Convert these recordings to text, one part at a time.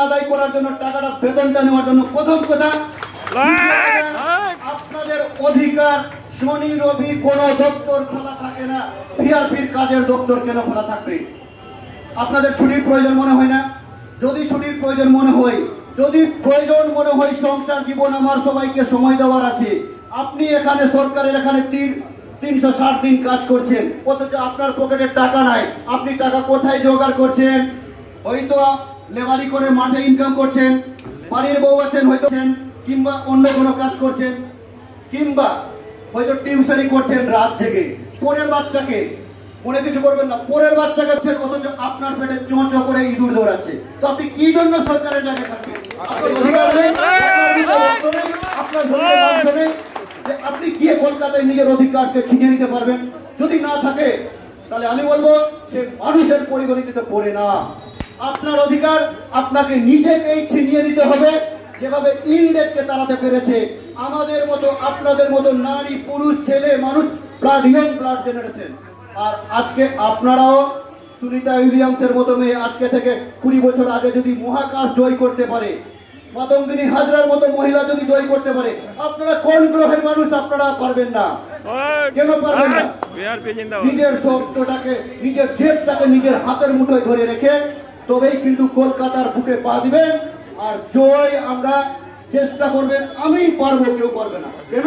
আদায় করার জন্য টাকাটা বেতনটা নেওয়ার জন্য প্রথম কথা আপনাদের অধিকার। শনি রবি কোন দপ্তর খোলা থাকে না, ভিআরপির কাজের দপ্তর কেন খোলা থাকবে? আপনাদের ছুটির প্রয়োজন মনে হয় না? যদি ছুটির প্রয়োজন মনে হয়, যদি প্রয়োজন মনে হয় সংসার জীবন আমার সবাইকে সময় দেওয়ার আছে, আপনি এখানে সরকারের এখানে 360 দিন কাজ করছেন, অথচ আপনার পকেটে টাকা নাই। আপনি টাকা কোথায় জোগাড় করছেন? হয়তো লেবারি করে মাঠে ইনকাম করছেন, বাড়ির বউ আছেন হয়তো, কিংবা অন্য কোনো কাজ করছেন, কিংবা হয়তো টিউশনি করছেন রাত জেগে। পরের বাচ্চাকে মনে কিছু করবেন না, পরের বাচ্চাকে অথচ আপনার পেটে চোঁচো করে ইঁদুর দৌড়াচ্ছে। তো আপনি কি জন্য সরকারের জায়গায় থাকবেন? আপনি গিয়ে কলকাতায় নিজের অধিকারকে ছিনিয়ে নিতে পারবেন? যদি না থাকে তাহলে আমি বলবো সে মানুষের পরিগণিতে পড়ে না। আপনার অধিকার আপনাকে নিজেকেই ছিনিয়ে নিতে হবে। যেভাবে ইংরেজকে তাড়াতে পেরেছে, আমাদের মতো আপনাদের মতো নারী পুরুষ ছেলে মানুষ, ব্লাড ইয়ং ব্লাড জেনারেশন। আর আজকে আপনারাও সুনিতা উইলিয়ামসের মতো মেয়ে আজকে থেকে 20 বছর আগে যদি মহাকাশ জয় করতে পারে, মাতঙ্গিনী হাজরার মতো মহিলা যদি জয় করতে পারে, আপনারা কোন গ্রহের মানুষ আপনারা পারবেন না? কেন পারবেন না? নিজের শব্দটাকে, নিজের জেদটাকে নিজের হাতের মুঠোয় ধরে রেখে তবেই কিন্তু কলকাতার বুকে পা দিবেন। আর জয় আমরা চেষ্টা করবেন, আমি পারবো, কেউ পারবে না। কেন?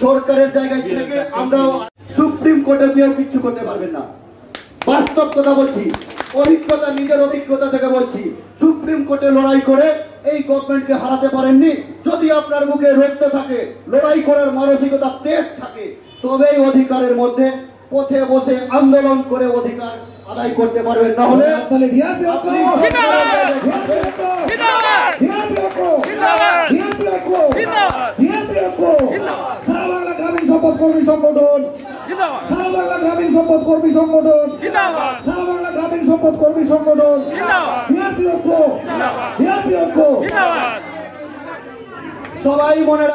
সরকারের জায়গায় থেকে আমরাও সুপ্রিম কোর্টে গিয়েও কিচ্ছু করতে পারবেন না। বাস্তব কথা বলছি, অভিজ্ঞতা, নিজের অভিজ্ঞতা থেকে বলছি। সুপ্রিম কোর্টে লড়াই করে এই গভর্নমেন্টকে হারাতে পারেননি। যদি আপনার মুখে রক্ত থাকে, লড়াই করার মানসিকতা তেজ থাকে, তবেই অধিকারের মধ্যে পথে বসে আন্দোলন করে অধিকার আদায় করতে পারবেন। না হলে সারা বাংলা গ্রামীণ সম্পদ কর্মী সংগঠন, সারা বাংলা গ্রামীণ সম্পদ কর্মী সংগঠন, সারা বাংলা গ্রামীণ সম্পদ কর্মী সংগঠন, সবাই মনে